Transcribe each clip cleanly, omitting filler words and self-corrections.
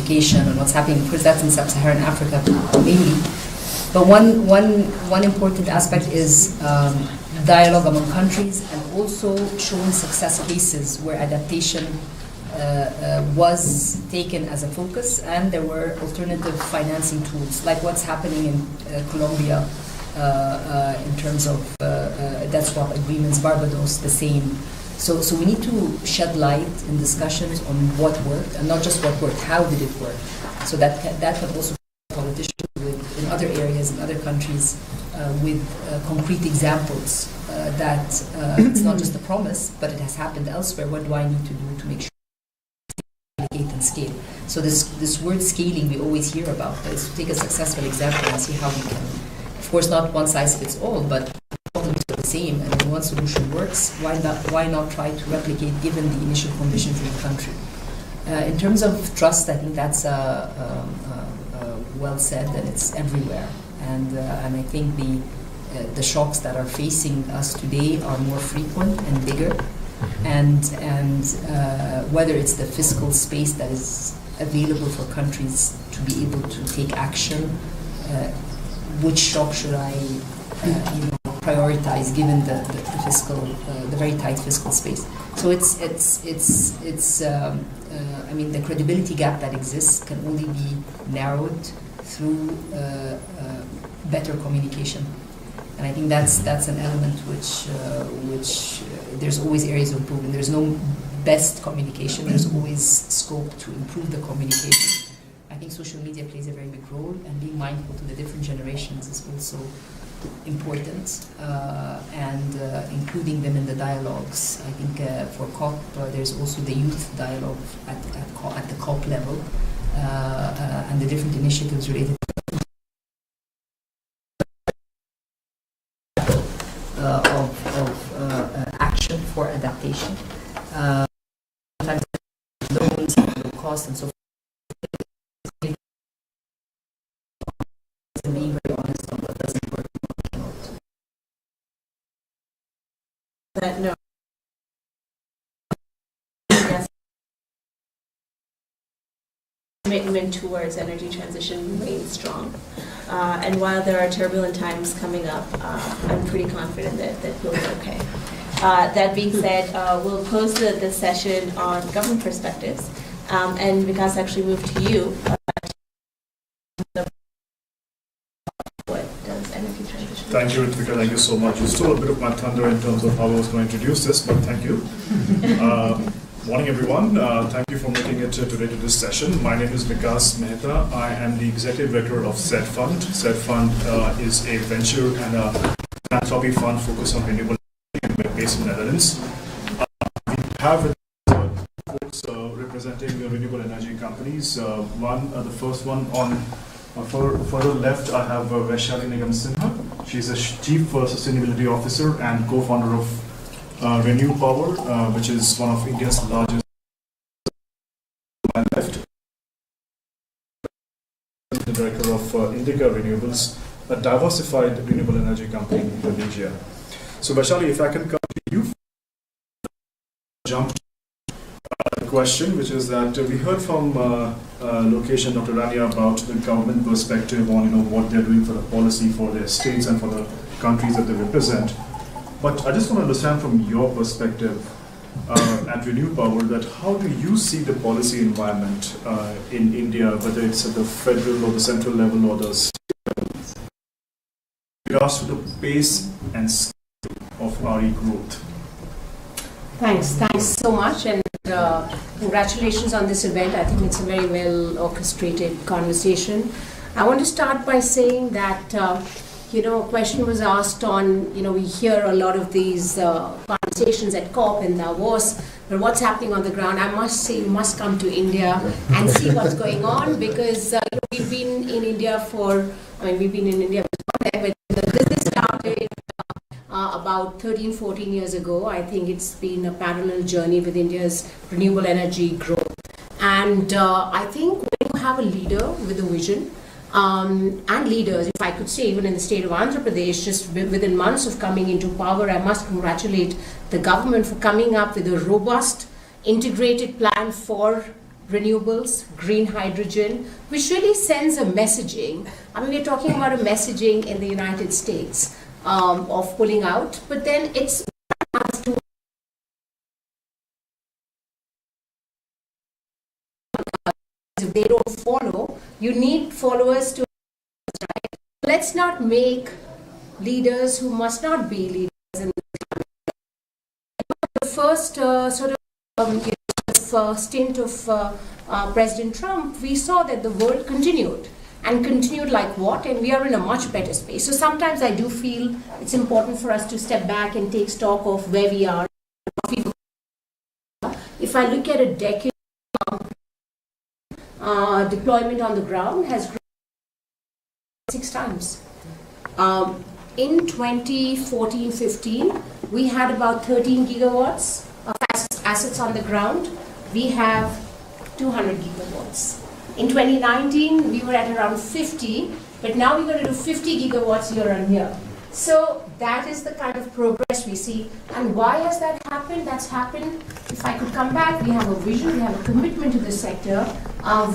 desertification and what's happening, because that's in sub-Saharan Africa mainly. But one important aspect is dialogue among countries, and also showing success cases where adaptation was taken as a focus, and there were alternative financing tools, like what's happening in Colombia in terms of debt swap agreements, Barbados, the same. So we need to shed light in discussions on what worked, and not just what worked, how did it work? So that can also be politicians in other areas, in other countries, with concrete examples that it's not just a promise, but it has happened elsewhere. What do I need to do to make sure and scale? So this word scaling we always hear about, but it's to take a successful example and see how we can, of course not one size fits all, but problems are the same, and when one solution works, why not try to replicate given the initial conditions in the country? In terms of trust, I think that's well said, and it's everywhere, and I think the shocks that are facing us today are more frequent and bigger. And whether it's the fiscal space that is available for countries to be able to take action, which shock should I prioritize given the fiscal, the very tight fiscal space? So it's I mean, the credibility gap that exists can only be narrowed through better communication. And I think that's an element which there's always areas of improvement. There's no best communication. There's always scope to improve the communication. I think social media plays a very big role, and being mindful to the different generations is also important, and including them in the dialogues. I think for COP, there's also the youth dialogue at the COP level, and the different initiatives related of action for adaptation. Sometimes loans, low cost, and so forth. And being very honest on what doesn't work and what cannot. That no. Yes. Commitment towards energy transition remains strong. And while there are turbulent times coming up, I'm pretty confident that we'll be okay. That being said, we'll close the session on government perspectives. And Vikas, actually move to you. What does energy transition? Thank you, Ritvika. Thank you so much. You stole a bit of my thunder in terms of how I was going to introduce this, but thank you. Morning, everyone. Thank you for making it today to this session. My name is Vikas Mehta. I am the Executive Director of SED Fund. SED Fund is a venture and a philanthropy fund focused on renewable energy based in the Netherlands. We have folks representing the renewable energy companies. The first one on further left, I have Vaishali Nigam Sinha. She's a Chief Sustainability Officer and co-founder of Renewable, which is one of India's largest. Left, the director of Indica Renewables, a diversified renewable energy company in Indonesia. So, Vaishali, if I can come to you, jump to the question, which is that we heard from Lokesh and Dr. Rania about the government perspective on what they're doing for the policy for their states and for the countries that they represent. But I just want to understand from your perspective at Renewable that how do you see the policy environment in India, whether it's at the federal or the central level or the state level, with regards to the pace and scale of RE growth? Thanks so much, and congratulations on this event. I think it's a very well orchestrated conversation. I want to start by saying that a question was asked on, we hear a lot of these conversations at COP and Davos, but what's happening on the ground? I must say, you must come to India and see what's going on, because we've been in India but the business started about 13, 14 years ago. I think it's been a parallel journey with India's renewable energy growth. And I think when you have a leader with a vision, and leaders, if I could say, even in the state of Andhra Pradesh, just within months of coming into power, I must congratulate the government for coming up with a robust, integrated plan for renewables, green hydrogen, which really sends a messaging. I mean, we're talking about a messaging in the United States of pulling out, but then it's if they don't follow, you need followers to. Let's not make leaders who must not be leaders. In the first stint of President Trump, we saw that the world continued and continued like what, and we are in a much better space. So sometimes I do feel it's important for us to step back and take stock of where we are. If I look at a decade, deployment on the ground has grown 6 times. In 2014-15, we had about 13 gigawatts of assets on the ground. We have 200 gigawatts. In 2019, we were at around 50, but now we're going to do 50 gigawatts year on year. So that is the kind of progress we see. And why has that happened? That's happened, if I could come back, we have a vision, we have a commitment to the sector.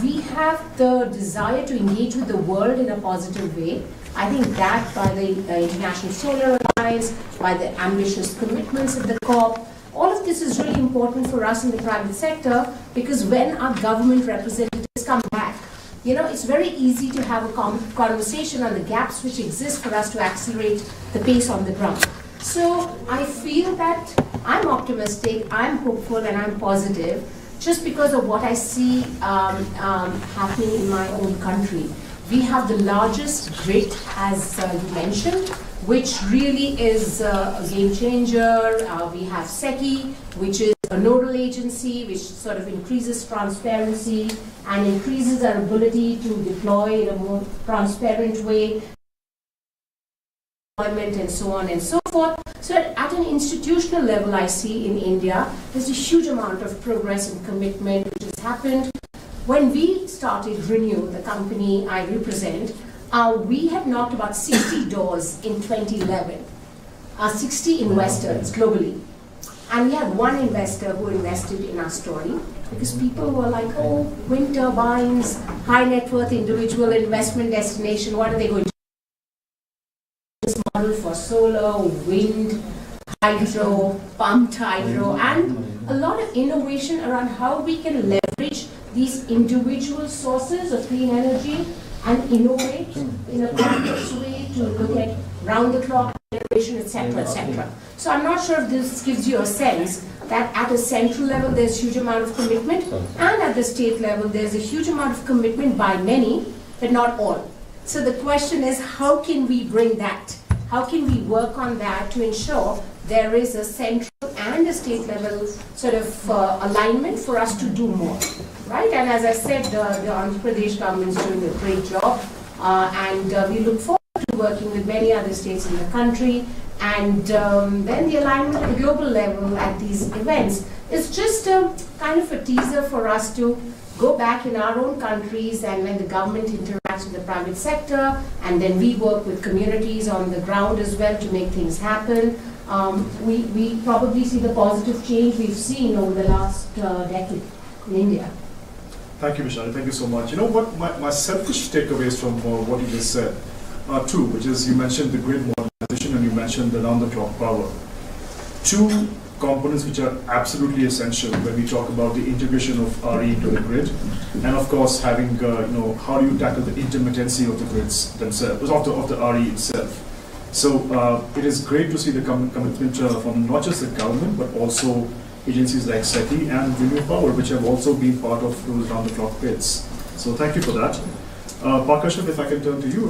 We have the desire to engage with the world in a positive way. I think that by the International Solar Alliance, by the ambitious commitments of the COP, all of this is really important for us in the private sector, because when our government representatives come back, you know, it's very easy to have a conversation on the gaps which exist for us to accelerate the pace on the ground. So I feel that I'm optimistic, I'm hopeful, and I'm positive just because of what I see happening in my own country. We have the largest grid, as you mentioned, which really is a game changer. We have SECI, which is a nodal agency, which sort of increases transparency and increases our ability to deploy in a more transparent way, and so on and so forth. So at an institutional level, I see in India, there's a huge amount of progress and commitment which has happened. When we started Renew, the company I represent, we had knocked about 60 doors in 2011, 60 investors globally. And we had one investor who invested in our story, because people were like, oh, wind turbines, high net worth individual investment destination, what are they going to do? This model for solar, wind, hydro, pumped hydro, and a lot of innovation around how we can leverage these individual sources of clean energy and innovate in a complex way to look at round-the-clock innovation, etc., etc. So I'm not sure if this gives you a sense that at a central level there's a huge amount of commitment, and at the state level there's a huge amount of commitment by many, but not all. So the question is, how can we bring that? How can we work on that to ensure there is a central and a state level sort of alignment for us to do more, right? And as I said, the Andhra Pradesh government is doing a great job, and we look forward to working with many other states in the country. And then the alignment at the global level at these events is just a kind of a teaser for us to go back in our own countries, and when the government interacts with the private sector, and then we work with communities on the ground as well to make things happen. We probably see the positive change we've seen over the last decade in India. Thank you, Vishali. Thank you so much. You know what, my selfish takeaways from what you just said are two, which is you mentioned the grid modernization and you mentioned the round-the-clock power. Two components which are absolutely essential when we talk about the integration of RE into the grid, and of course having, how do you tackle the intermittency of the grids themselves, of the RE itself. So it is great to see the commitment from not just the government, but also agencies like SETI and Renewable Power, which have also been part of those round-the-clock bids. So thank you for that. Pakashaf, if I can turn to you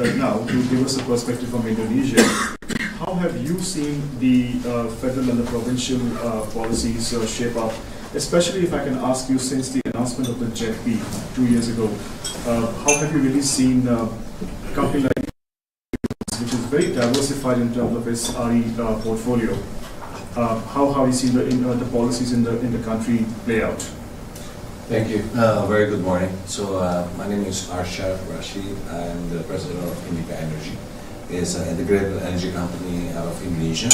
right now to give us a perspective from Indonesia. How have you seen the federal and the provincial policies shape up, especially if I can ask you since the announcement of the JETP 2 years ago? How have you really seen a company like which is very diversified in terms of its RE portfolio? How have you seen the policies in the country play out? Thank you. Very good morning. So my name is Arshad Rashid. I'm the president of Indica Energy. It's an integrated energy company out of Indonesia.